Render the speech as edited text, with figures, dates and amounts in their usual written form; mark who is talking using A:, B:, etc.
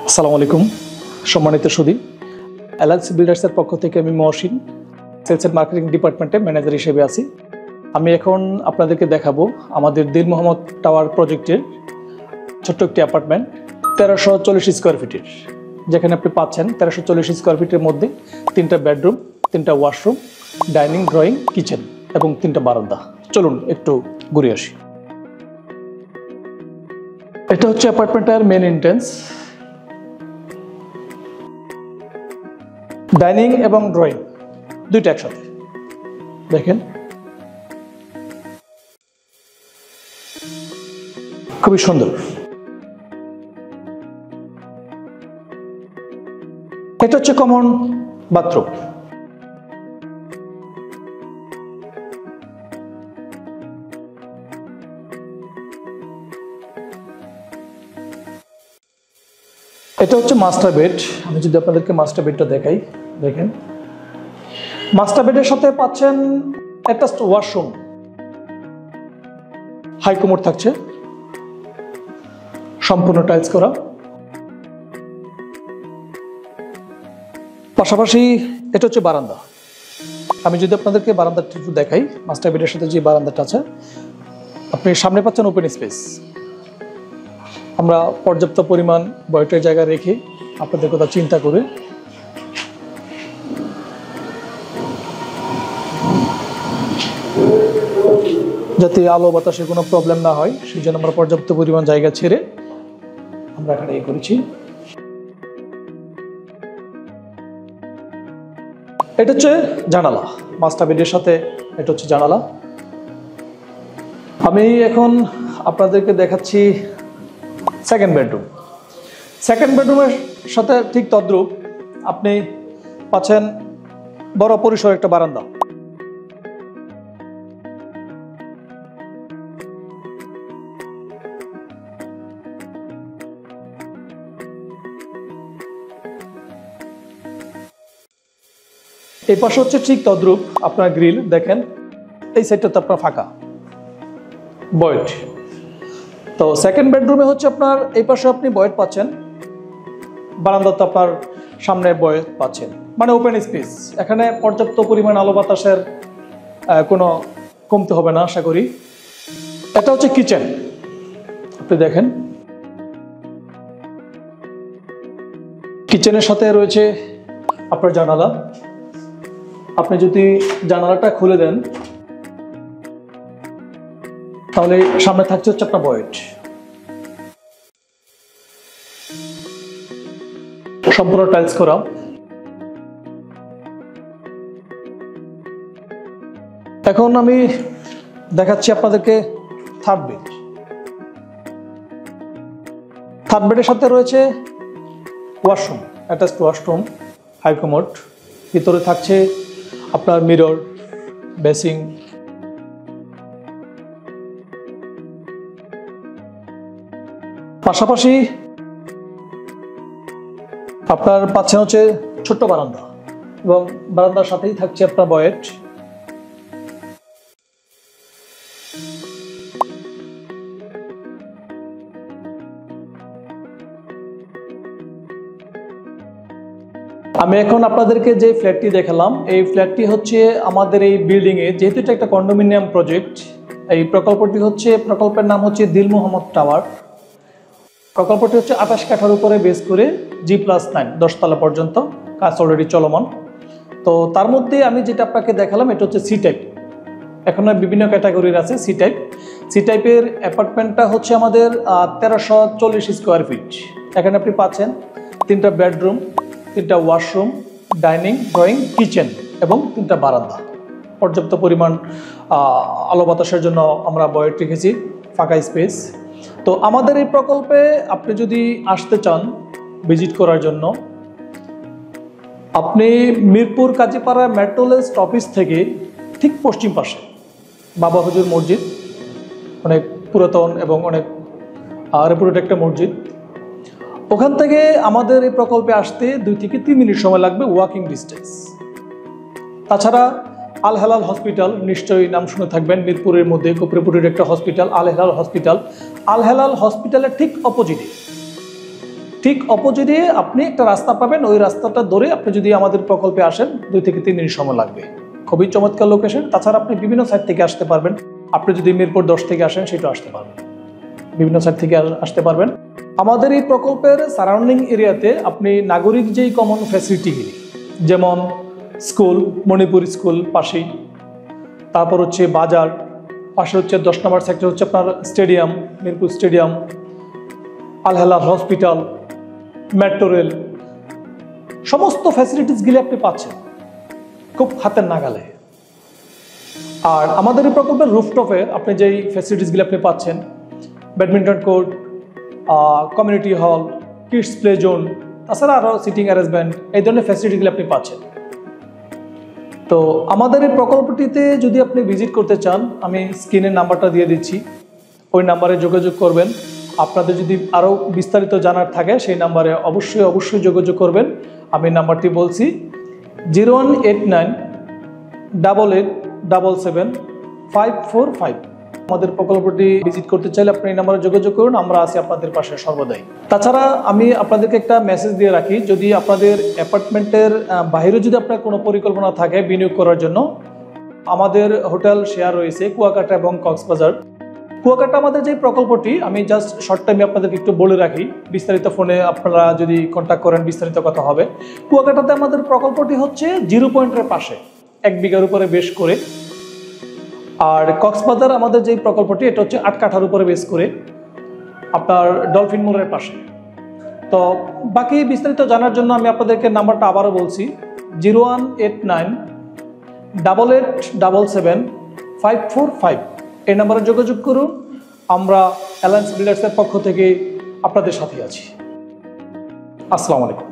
A: আসসালামু আলাইকুম সম্মানিত সুধী, এলএলসি বিল্ডার্সের পক্ষ থেকে আমি মহসিন সেলস এন্ড মার্কেটিং ডিপার্টমেন্টের ম্যানেজার হিসেবে আছি। আমি এখন আপনাদেরকে দেখাবো আমাদের দিল মোহাম্মদ টাওয়ার প্রজেক্টের ছোট্ট একটি অ্যাপার্টমেন্ট 1340 স্কোয়ার ফিটের, যেখানে আপনি পাচ্ছেন 1340 স্কোয়ার ফিটের মধ্যে 3টা বেডরুম, 3টা ওয়াশরুম, ডাইনিং, ড্রয়িং, কিচেন এবং 3টা বারান্দা। চলুন একটু ঘুরে আসি। এটা হচ্ছে অ্যাপার্টমেন্টের মেন এন্ট্রেন্স। ডাইনিং এবং ড্রয়িং দুইটা একসাথে, দেখেন খুবই সুন্দর। এটা হচ্ছে কমন বাথরুম। এটা হচ্ছে মাস্টার বেড। আমি যদি আপনাদেরকে মাস্টার বেডটা দেখাই, দেখেন মাস্টার বেডের সাথে পাচ্ছেন অ্যাটাচড ওয়াশরুম, হাই কমোড থাকছে, সম্পূর্ণ টাইলস করা। পাশাপাশি এটা হচ্ছে বারান্দা। আমি যদি আপনাদেরকে বারান্দাটা একটু দেখাই, মাস্টার বেডের সাথে যে বারান্দাটা আছে, আপনি সামনে পাচ্ছেন ওপেন স্পেস। আমরা পর্যাপ্ত পরিমাণ বয়টের জায়গা রেখে আপনাদের কথা চিন্তা করে যাতে আলো বাতাসে কোনো প্রবলেম না হয়, সেই জন্য আমরা পর্যাপ্ত পরিমাণ জায়গা ছেড়ে আমরা এখানে করেছি। এটা হচ্ছে জানালা, মাস্টার বেডের সাথে এটা হচ্ছে জানালা। আমি এখন আপনাদেরকে দেখাচ্ছি সেকেন্ড বেডরুম। সেকেন্ড বেডরুমের সাথে ঠিক তদ্রূপ আপনি পাচ্ছেন বড় পরিসর একটা বারান্দা। এই পাশে হচ্ছে ঠিক তদ্রূপ আপনার গ্রিল, দেখেন এই সাইডটা তো আপনার ফাঁকা বয়েড। তো সেকেন্ড বেডরুমে হচ্ছে আপনার এই পাশে আপনি বয়েড পাচ্ছেন, বারান্দাতে আপনার সামনে বয়েড পাচ্ছেন, মানে ওপেন স্পেস। এখানে পর্যাপ্ত পরিমাণ আলো বাতাসের কোনো কমতে হবে না আশা করি। এটা হচ্ছে কিচেন, আপনি দেখেন কিচেনের সাথে রয়েছে আপনার জানালা। আপনি যদি জানালাটা খুলে দেন তাহলে সামনে থাকছে হচ্ছে আপনার বয়েড, সম্পূর্ণ টাইলস করা। এখন আমি দেখাচ্ছি আপনাদেরকে থার্ড বেড। থার্ড বেডের সাথে রয়েছে washroom, attached washroom, high commode. ভিতরে থাকছে আপনার মিরর, বেসিং। পাশাপাশি আপনার পাচ্ছেন হচ্ছে ছোট্ট বারান্দা এবং বারান্দার সাথেই থাকছে আপনার বয়েড। আমি এখন আপনাদেরকে যে ফ্ল্যাটটি দেখালাম, এই ফ্ল্যাটটি হচ্ছে আমাদের এই বিল্ডিংয়ে, যেহেতু এটা একটা কন্ডোমিনিয়াম প্রজেক্ট, এই প্রকল্পটি হচ্ছে, প্রকল্পের নাম হচ্ছে দিল মোহাম্মদ টাওয়ার। প্রকল্পটি হচ্ছে 28 কাঠার উপরে বেস করে G+9 10 তলা পর্যন্ত কাজ অলরেডি চলমান। তো তার মধ্যে আমি যেটা আপনাকে দেখালাম এটা হচ্ছে সি টাইপ। এখনো বিভিন্ন ক্যাটাগরির আছে সি টাইপ। সি টাইপের অ্যাপার্টমেন্টটা হচ্ছে আমাদের 1340 স্কোয়ার ফিট। এখানে আপনি পাচ্ছেন 3টা বেডরুম, 3টা ওয়াশরুম, ডাইনিং, ড্রয়িং, কিচেন এবং 3টা বারান্দা। পর্যাপ্ত পরিমাণ আলো বাতাসের জন্য আমরা বয়েড রেখেছি, ফাঁকা স্পেস। তো আমাদের এই প্রকল্পে আপনি যদি আসতে চান ভিজিট করার জন্য, আপনি মিরপুর কাজীপাড়া মেট্রোলেস্ট অফিস থেকে ঠিক পশ্চিম পাশে বাবা হুজুর মসজিদ, অনেক পুরাতন এবং অনেক রেপুটেড একটা মসজিদ, ওখান থেকে আমাদের এই প্রকল্পে আসতে 2 থেকে 3 মিনিট সময় লাগবে, ওয়াকিং ডিস্টেন্স। তাছাড়া আল হেলাল হসপিটাল নিশ্চয়ই নাম শুনে থাকবেন, মিরপুরের মধ্যে খুব রেপুটেড একটা হসপিটাল আল হেলাল হসপিটাল। আল হেলাল হসপিটালের ঠিক অপোজিটে ঠিক অপোজিটে আপনি একটা রাস্তা পাবেন, ওই রাস্তাটা ধরে আপনি যদি আমাদের প্রকল্পে আসেন 2 থেকে 3 দিন সময় লাগবে। খুবই চমৎকার লোকেশন। তাছাড়া আপনি বিভিন্ন সাইড থেকে আসতে পারবেন। আপনি যদি মিরপুর 10 থেকে আসেন সেটাও আসতে পারবেন, বিভিন্ন সাইড থেকে আসতে পারবেন। আমাদের এই প্রকল্পের সারাউন্ডিং এরিয়াতে আপনি নাগরিক যেই কমন ফ্যাসিলিটিগুলি, যেমন স্কুল, মণিপুর স্কুল পাশেই, তারপর হচ্ছে বাজার, পাশে হচ্ছে 10 নম্বর সেক্টর হচ্ছে আপনার স্টেডিয়াম, মিরপুর স্টেডিয়াম, আল হেলাল হসপিটাল, মেট্রো রেল, সমস্ত ফ্যাসিলিটিসগুলি আপনি পাচ্ছেন খুব হাতের নাগালে। আর আমাদের এই প্রকল্পের রুফটপে আপনি যেই ফ্যাসিলিটিসগুলি আপনি পাচ্ছেন, badminton court, community hall, kids play zone, তাছাড়া আরও সিটিং অ্যারেঞ্জমেন্ট, এই ধরনের ফ্যাসিলিটিগুলি আপনি পাচ্ছেন। তো আমাদের এই প্রকল্পটিতে যদি আপনি ভিজিট করতে চান, আমি স্ক্রিনের নাম্বারটা দিয়ে দিচ্ছি, ওই নাম্বারে যোগাযোগ করবেন। আপনাদের যদি আরও বিস্তারিত জানার থাকে সেই নাম্বারে অবশ্যই যোগাযোগ করবেন। আমি নাম্বারটি বলছি 018988777545। আমাদের প্রকল্পটি ভিজিট করতে চাইলে আপনি এই নাম্বারে যোগাযোগ করুন, আমরা আছি আপনাদের পাশে সর্বদাই। তাছাড়া আমি আপনাদেরকে একটা মেসেজ দিয়ে রাখি, যদি আপনাদের অ্যাপার্টমেন্টের বাইরে যদি আপনার কোনো পরিকল্পনা থাকে বিনিয়োগ করার জন্য, আমাদের হোটেল শেয়ার রয়েছে কুয়াকাটা এবং কক্সবাজার। কুয়াকাটা আমাদের যে প্রকল্পটি, আমি জাস্ট শর্ট টাইমে আপনাদেরকে একটু বলে রাখি, বিস্তারিত ফোনে আপনারা যদি কন্ট্যাক্ট করেন বিস্তারিত কথা হবে। কুয়াকাটাতে আমাদের প্রকল্পটি হচ্ছে 0 পয়েন্টের পাশে, 1 বিঘার উপরে বেশ করে। আর কক্সবাজার আমাদের যে প্রকল্পটি, এটা হচ্ছে 8 কাঠার উপরে বেশ করে, আপনার ডলফিন মোড়ের পাশে। তো বাকি বিস্তারিত জানার জন্য আমি আপনাদেরকে নাম্বারটা আবারও বলছি, 018988777545। এই নাম্বারে যোগাযোগ করুন। আমরা অ্যালায়েন্স বিল্ডার্সের পক্ষ থেকে আপনাদের সাথে আছি। আসসালামু আলাইকুম।